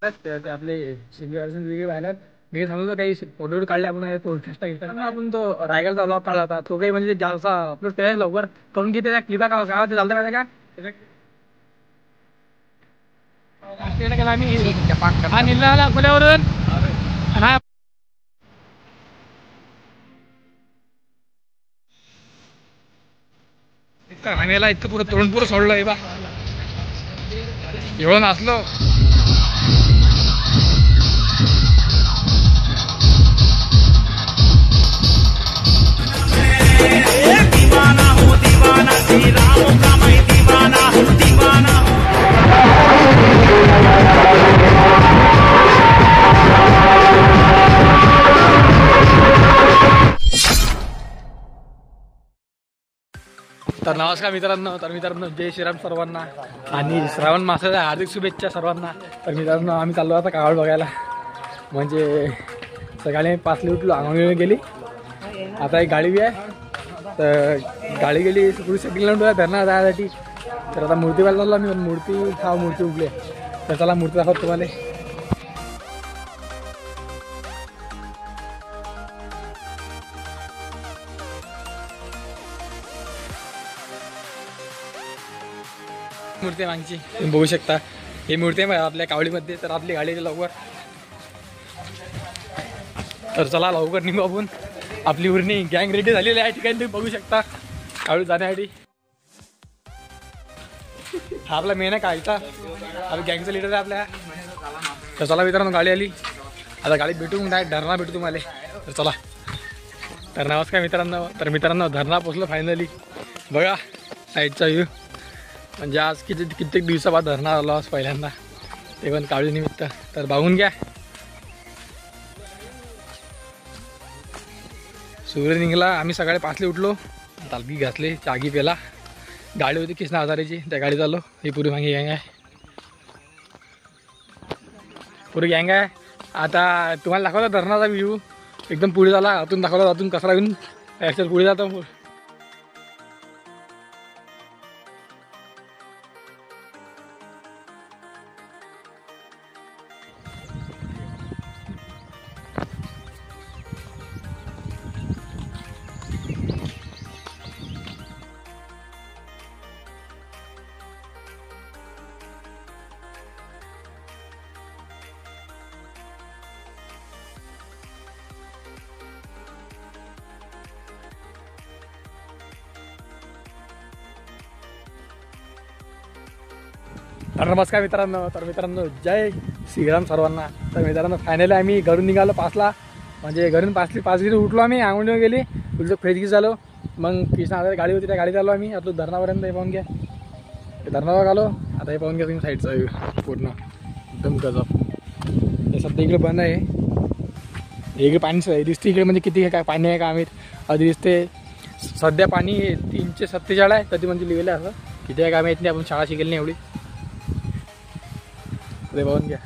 आपले वेगळे बाहेर मी सांगतो काही फोटो काढले आपण आपण तो रायगड चालू काढला होता तो काही म्हणजे जास्त अपलोड केला लवकर करून घेते त्या क्लिपा का गावात चालतं माहिती का केला आम्ही हा निघाला पुण्यावरून आम्हाला इतकं पुरं तोंड पुरं सोडलं आहे बा एवढं नाचलो. तर नमस्कार मित्रांनो जय श्रीराम सर्वांना आणि श्रावण मासाच्या हार्दिक शुभेच्छा सर्वांना. तर मित्रांनो आम्ही चाललो आता कावड बघायला. म्हणजे सकाळी 5ला उठलो आंघोळ गेली आता एक गाडी बी आहे तर गाडी गेली पुढे किलोमीटर धरणा जाण्यासाठी. तर आता मूर्ती पाहायला चाललो आम्ही मूर्ती उगली आहे तर चला मूर्ती दाखवत तुम्हाला. मूर्ती मागची तुम्ही बघू शकता ही मूर्ती आहे आपल्या कावडीमध्ये. तर आपली गाडी लवकर तर चला लवकर निघू आपण. आपली उरणी गँग रेडी झालेली आहे ठिकाणी तुम्ही बघू शकता कावडी जाण्यासाठी. हा आपला मेन आहे कायचा आपल्या गँगचा लिडर आहे आपल्या. तर चला मित्रांनो गाडी आली आता गाडीत भेटू डायरेक्ट धरणा भेटू तुम्हाला. तर चला. तर नमस्कार मित्रांनो धरणा पोचलो फायनली. बघा साईडचा व्ह्यू म्हणजे आज कित्येक दिवसाबाद धरणा आलो आज पहिल्यांदा ते पण कावडी निमित्त. तर बघून घ्या सूर्य निघाला. आम्ही सकाळी 5ला उठलो तालगी घातली चागी पेला गाडी होती कृष्णा हजारेची त्या गाडीत आलो. ही पुरी मागे गँग आहे पुरी गँग आहे. आता तुम्हाला दाखवता धरणाचा व्ह्यू एकदम पुढे झाला आतून दाखवला आतून कचरा घेऊन ॲक्च्युअल पुढे जातो. तर नमस्कार मित्रांनो जय श्रीराम सर्वांना. तर मित्रांनो फायनली आम्ही घरून निघालो 5ला म्हणजे घरून 5 उठलो आम्ही आंघोळ गेली तुझं फ्रेश झालो. मग कृष्णा हजार गाडी होती त्या गाडीत आलो आम्ही. आता धरणापर्यंत हे पाहून घ्या धरणावर आलो. आता हे पाहून घ्या तुम्ही साईडचा पूर्ण एकदम गजब. हे सध्या इकडे बंद आहे इकडे पाणी दिसते इकडे म्हणजे किती काय पाणी आहे का आम्ही आधी दिसते. सध्या पाणी 347 आहे कधी म्हणजे लिहिलं असं किती आहे का आम्ही नाही आपण शाळा शिकेल नाही एवढी. ते पाहून घ्या.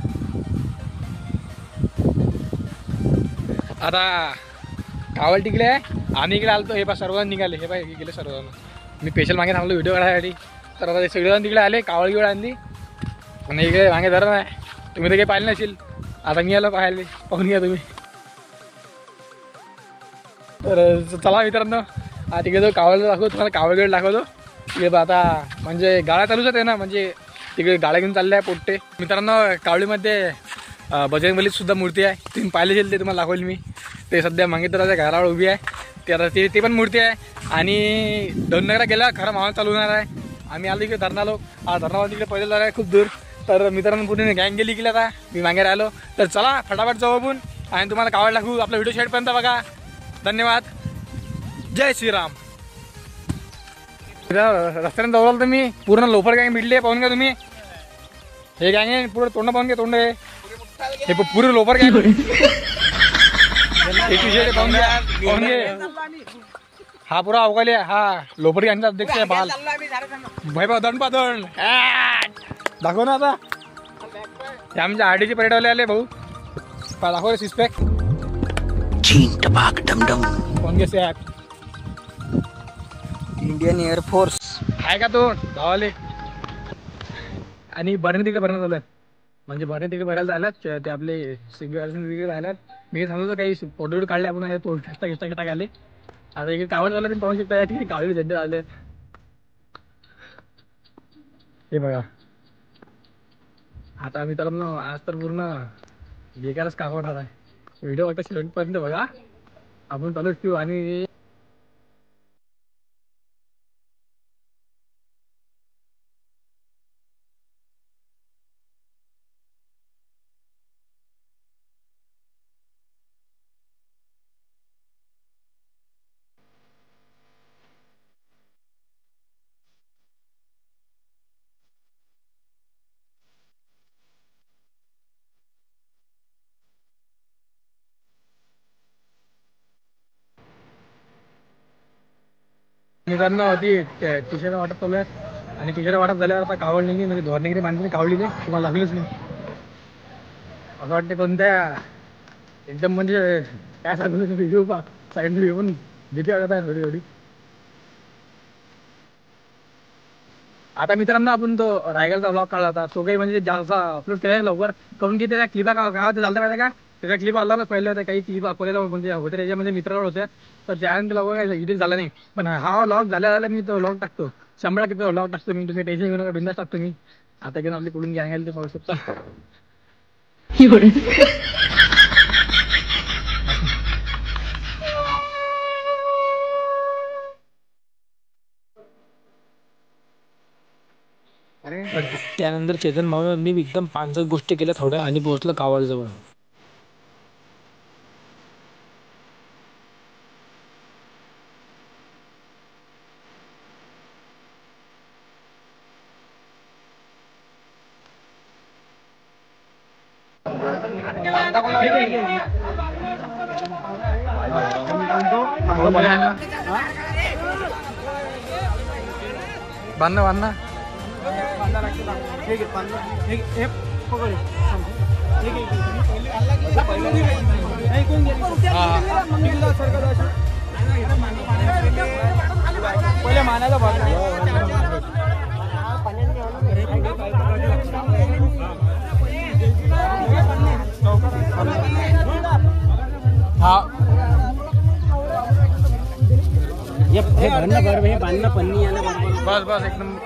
आता कावड टिकले आहे आम्ही इकडे आलतो. हे पा सर्वजण निघाले हे पाहिजे गेले सर्वजण. मी स्पेशल मागे थांबलो व्हिडिओ काढायसाठी. तर आता सगळेजण तिकडे आले कावड गिवड आणली आणि इकडे मागे धरण आहे. तुम्ही तर काही पाहिले नसेल आता मी आलो पाहायला पाहून घ्या तुम्ही. तर चला मित्रांनो तिकडे जो कावडला दाखवतो तुम्हाला कावडगड दाखवतो. तिकडे आता म्हणजे गाड्या चालूच आहे ना म्हणजे तिकडे गाड्या घेऊन चालल्या आहे पोट्टे. मित्रांनो कावडीमध्ये बजरंगबलीची सुद्धा मूर्ती आहे तुम्ही पाहिले असेल ते तुम्हाला दाखवली मी. ते सध्या मंगेतराच्या घरावर उभी आहे ते आता ते पण मूर्ती आहे. आणि 2 नगरा गेला खरा माहोल चालू होणार आहे. आम्ही आलो इकडे धरणालो धरणावर तिकडे पहिले जाणार आहे खूप दूर. तर मित्रांनो पुढे गँग गेली गेली आता मी मागे राहिलो. तर चला फटाफट जाऊ आपण आणि तुम्हाला कावड दाखवू. आपला व्हिडिओ शेअरपर्यंत बघा. धन्यवाद जय श्रीराम. रस्त्याने जवळ तर मी पूर्ण लोफर गँग भेटली आहे पाहून घ्या तुम्ही. हे गँग आहे पुढे तोंड पाहून घ्या तोंड हे पुरे लोफर गँग पाहून घे. हा पुरा अवकाली आहे हा लोफर गँगचा अध्यक्ष आहे बाल भाई बा दंड पादंड दाखव ना. आता हे आमच्या आरडीचे पर्यटवले आले भाऊ दाखव रे सिस्पॅक पाहून घे सॅप इंडियन एअरफोर्स आहे का तो धावाले आणि बरं तिकडे बरं चालू आहे. म्हणजे बरे तिकडे बघायला जायला ते आपले तिकडे राहिल्यात. मी सांगतो काही फोटो काढले आपण पोस्ट घेता गेले. आता इकडे कावड झालं ते पाहू शकता तिथे कावडी झेंडे आले. हे बघा आता आम्ही तर आज तर पूर्ण बेकारच काम होणार आहे. व्हिडिओ आता शेवटपर्यंत बघा. आपण चालूच ठेवू आणि मित्रांनो होती टी शर्ट वाटप चालू आहे आणि टी शर्ट वाटप झाल्यावर आता कावड निघली म्हणजे धोरणगिरी माणसाने कावडली नाही तुम्हाला लागलीच नाही असं वाटते कोणत्या एकदम म्हणजे काय सांगू व्हिडिओ पा साईड येऊन भीती वाटत आहे थोडी थोडी. आता मित्रांनो आपण तो रायगडचा ब्लॉग काढला होता तो काही म्हणजे जास्त अपलोड केला लवकर करून की त्याच्या क्लिपा गावात चालतं माहिती का त्याच्या क्लिप आला पहिले होत्या काही क्लिप अकोल्याला म्हणजे होते त्याच्यामध्ये मित्रावर होत्या तर त्यानंतर लवकर काही एडिट झाला नाही पण हा व्लॉग झाल्या मी तो व्लॉग टाकतो 100% व्लॉग टाकतो मी तुम्ही टेन्शन घेऊ नका बिंदास टाकतो मी आता घेऊन आपली कुठून गॅंग ते पाहू शकता. त्यानंतर चेतन भाऊ मी एकदम 5 गोष्टी केल्या थोड्या आणि पोहोचलो कावडजवळ. बांधना बांधना पहिले मानायला हाँ ये भरना भर भाई बांधना पन्नी आना बस बस एकदम.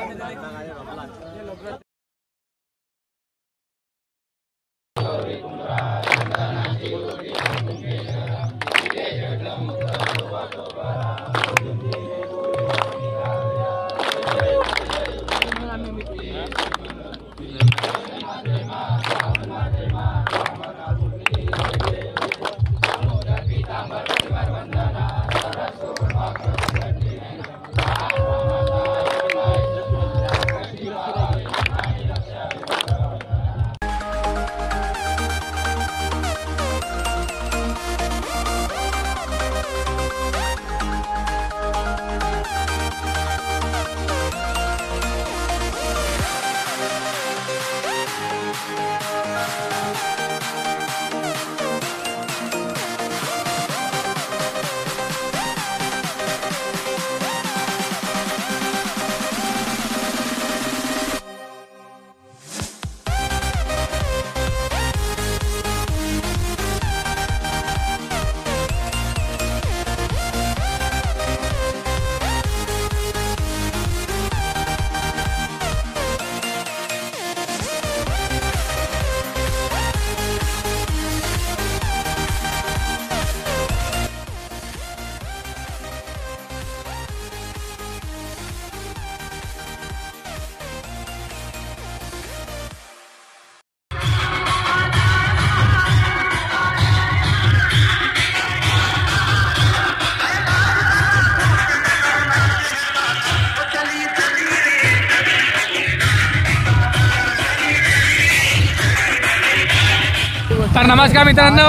तर नमस्कार मित्रांनो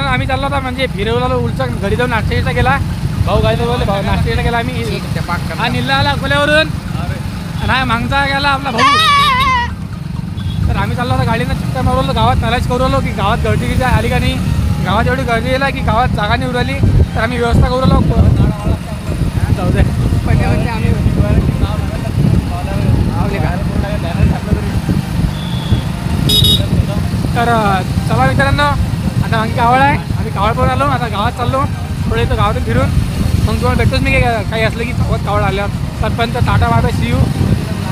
आम्ही चाललो होता म्हणजे फिरवला उलचा घरी जाऊन नाश्त्याचा गेला भाऊ गायचं बोलले भाऊ नाश्त्याचा गेला आम्ही हा निल्ला आला अकोल्यावरून आणि हा मागचा गेला आपला भाऊ. तर आम्ही चाललो होता गाडीनं चक्कर मारवलो गावात तलाश करू आलो की गावात गर्दी किती आली का नाही गावात एवढी गर्दी येईल की गावात जागा नाही उरली तर आम्ही व्यवस्था करू आलो जाऊ दे पण आम्ही तर चला मित्रांनो, आता आणखी कावळ आहे, आम्ही कावळ पण आलो, आता गावात चाललो, थोडे तो गावातून फिरून मग तुम्हाला भेटतोच मी काही असलं की सोबत कावळ आल्यावर. तत्पर्यंत tata bye bye, see you,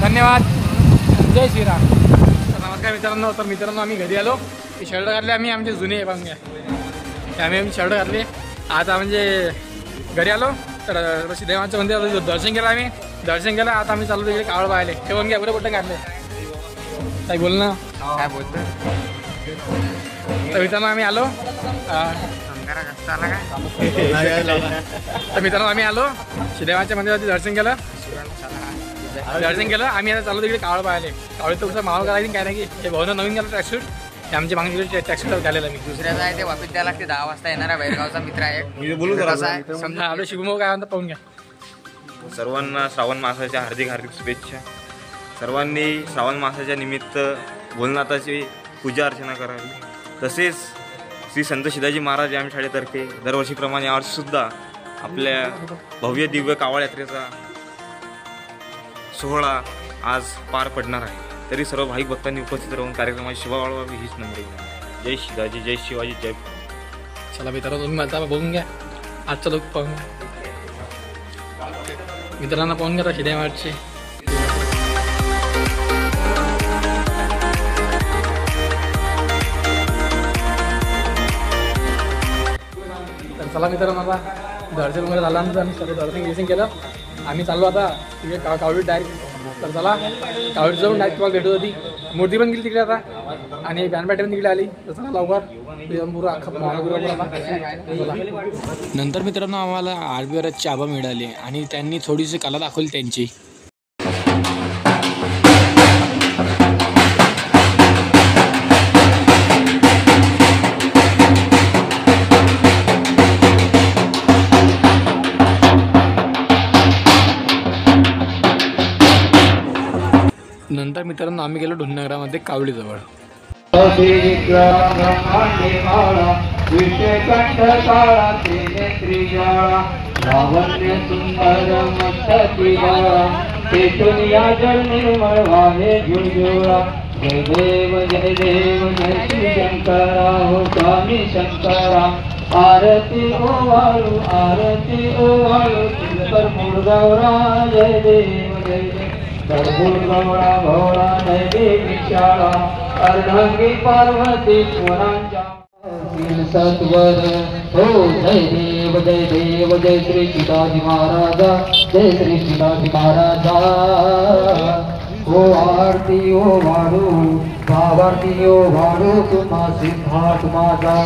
धन्यवाद, जय श्रीराम. तर नमस्कार मित्रांनो. तर मित्रांनो आम्ही घरी आलो, ते शर्ट घातले आम्ही, आमचे जुने पण घ्या आम्ही शर्ट घातले. आता म्हणजे घरी आलो, तर सिद्धेवाचं मंदिर दर्शन केलं आम्ही, दर्शन केलं. आता आम्ही चालू तिकडे कावळ पाहिले, ते पण घ्या बरं बटन घातले. काही बोल ना, काय बोलतो. तर मित्रांनो आम्ही आलो, तर मित्रांनो आम्ही आलो सिद्धेवाच्या मंदिरात दर्शन केलं. आम्ही आता चालू तिकडे कावळ पाहिले. कावळ तुमचा मावळ करायची काय नाही की हे भाऊनं नवीन गेलं ट्रॅकसूट, ते आमच्या मागणी ट्रॅकसूट घालेलं मी. दुसऱ्याचा आहे ते वापस द्यायला लागते. 10 वाजता येणारा बैरगावचा मित्र आहे. समजा आलो शिवमो काय म्हणता पाहून घ्या. सर्वांना श्रावण मासाच्या हार्दिक हार्दिक शुभेच्छा. सर्वांनी श्रावण मासाच्या निमित्त भोलेनाथाची पूजा अर्चना करावी. तसेच श्री संत शिदाजी महाराज आम्ही शाळेतर्फे दरवर्षीप्रमाणे यावर्षीसुद्धा आपल्या भव्य दिव्य कावळ यात्रेचा सोहळा आज पार पडणार आहे. तरी सर्व भाविक भक्तांनी उपस्थित राहून कार्यक्रमाची शोभा वाढवावी हीच नम्र. जय शिदाजी, जय शिवाजी, जय. चला मित्रांनो तुम्ही आता बघून घ्या, आजचा लोक पाहून घ्या, मित्रांना पाहून घ्या शिदेवाडचे. तर चला मित्रांनो, आता दर्शन वगैरे झाल्यानंतर आम्ही सगळं दर्शन केलं. आम्ही चाललो आता तिकडे कावडी डायरेक्ट. तर चला कावडी जाऊन डायरेक्ट तुम्हाला भेटत होती. मूर्ती पण गेली तिकडे आता, आणि बॅनबॅटी पण तिकडे आली. तर चला लवकर पुरा नंतर मित्रांनो आम्हाला आरबीआरची आभा मिळाली आणि त्यांनी थोडीशी कला दाखवली त्यांची. नंतर मित्रांनो आम्ही गेलो ढुन्नगरामध्ये कावडीजवळ. जय देव जय देव जय श्री शंकरा हो स्वामी शंकरा. आरती ओवाळू तुझपर मुरगौरा. जय देव जय देव गौरा भोळा नैवे विशाळा. अर्धांगी पार्वती पुरांच्या सत्वर हो. जय देव जय श्री शिवाजी महाराजा. जय श्री शिवाजी महाराजा. ओ आरती ओ वाढू भावारती ओ वाढू तुम्हा सिद्धार्थ माझा.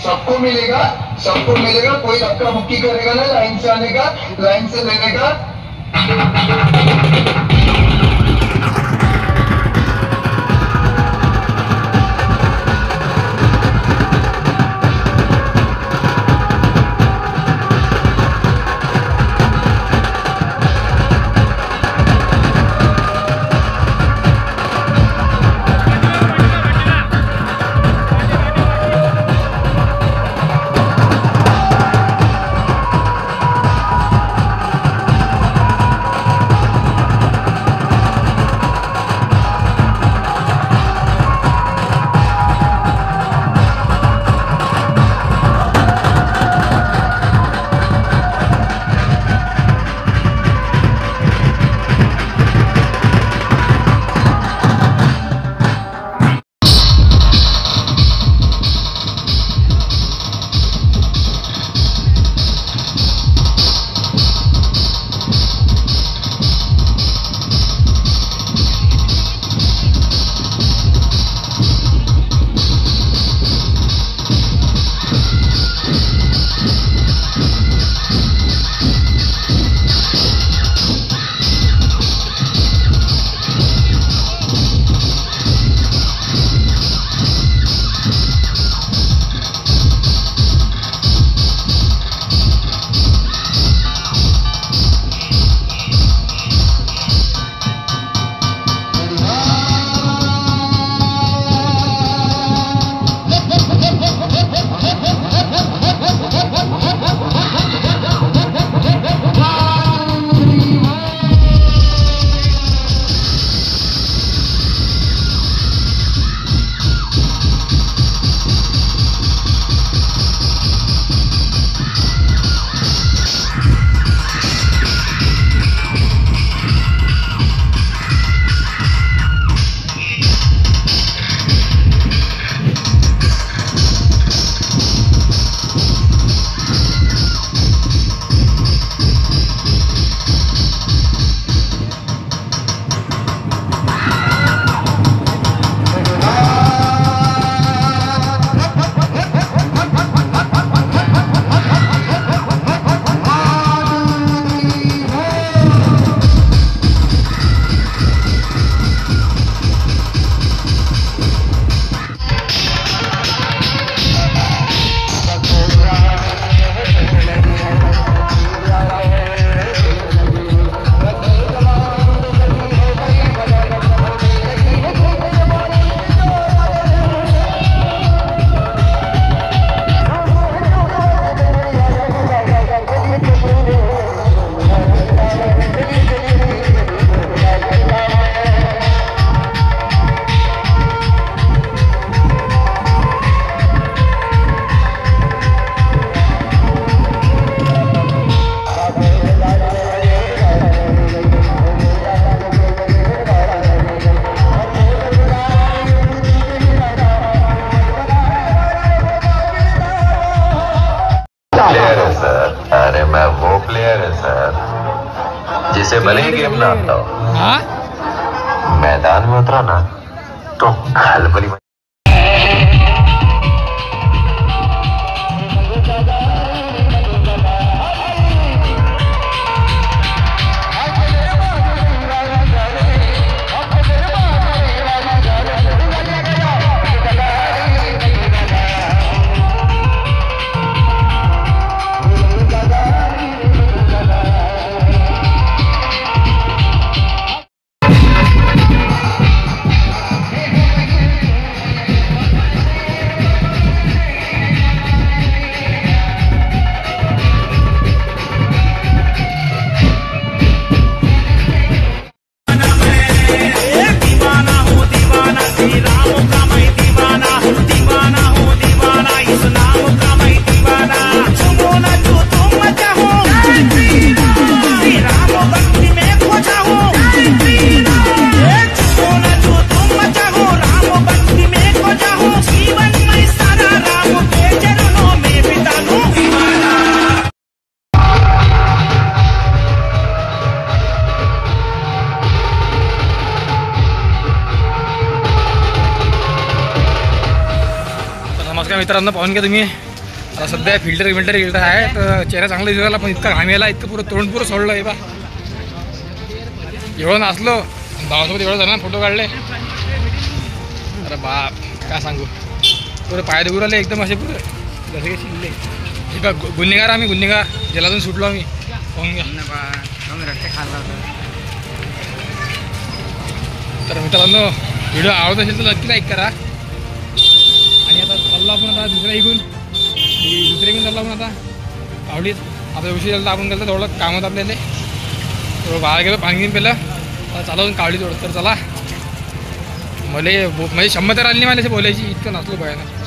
सबको मिलेगा, कोई धक्का मुक्की करेगा ना, लाइन से आने का, लाइन से लेने का। जिसे भले ही गेम ना आता हो, मैदान में उतरा ना तो खलबली। नमस्कार मित्रांनो, पाहून घ्या तुम्ही सध्या फिल्टर आहे तर चेहरा चांगला दिसायला, पण इतका घाम यायला, इतकं पुरं तोंड पुरं सोडलं आहे बा. एवढं नाचलो भावासोबत, एवढं जणांना फोटो काढले. अरे बाप काय सांगू, पुरे पाय दुखू राहिले एकदम असे पुरे जसे काही शिल्ले. हे बा गुन्हेगार, आम्ही गुन्हेगार, जेलातून सुटलो आम्ही. पाहून घ्या. रट्टे खाल्ला होता. तर मित्रांनो व्हिडिओ आवडत असेल तर नक्की लाईक करा. आणि आता चाललो आपण आता दुसऱ्या इकडून चाललो आपण आता कावडीत. आता उशीर झाला आपण गेलं थोडं कामात आपल्याला, थोडं बाहेर गेलो पाणी घेऊन पेलं, आता चालवून कावडी थोडं. तर चला, म्हणजे क्षमता तर आली नाही मला बोलायची, इतकं नसलो भयानं.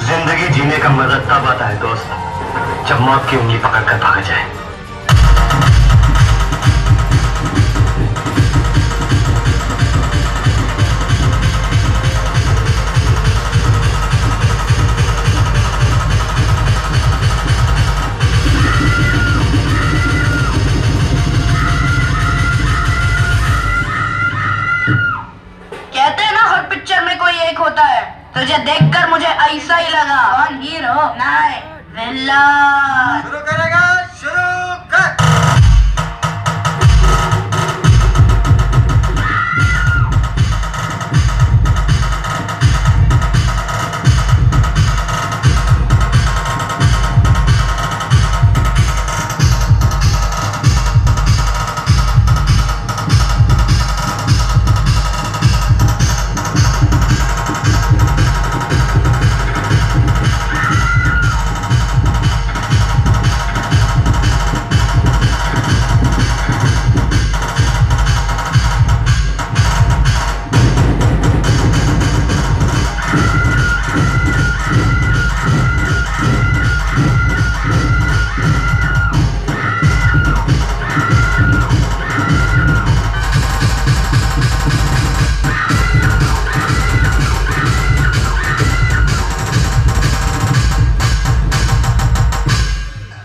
जिंदगी जीने का मजा तब आता है दोस्त, जब मौत की उंगली पकड़ कर भागा जाए. कहते हैं ना हर पिक्चर में कोई एक होता है, तुझे देखकर मुझे ऐसा ही लगा. कौन हीरो? नहीं, विलन. शुरू करेगा, शुरू कर.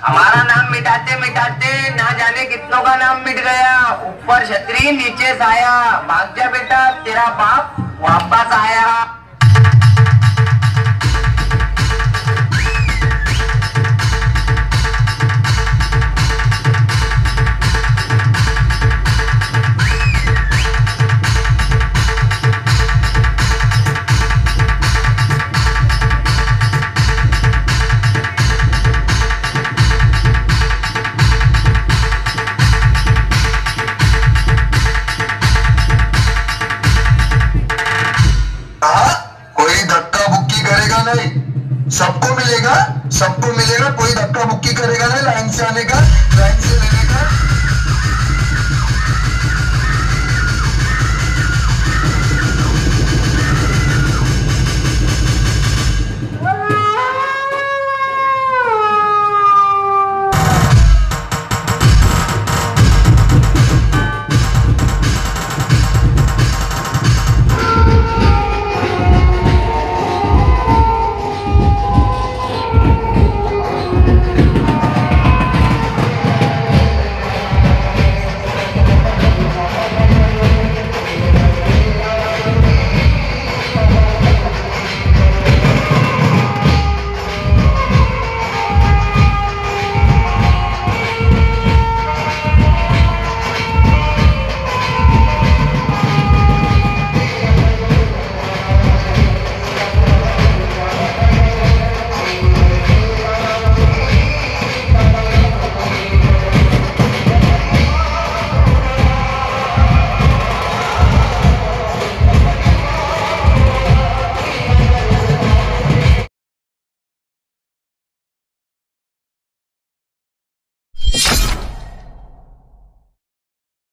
हमारा नाम मिटाते मिटाते ना जाने कितनों का नाम मिट गया. ऊपर छतरी नीचे साया, भाग जा बेटा तेरा बाप वापस आया. सबको मिलेगा, कोई धक्का मुक्की करेगा नहीं. लाइन से आने का, लाइन से लेने का.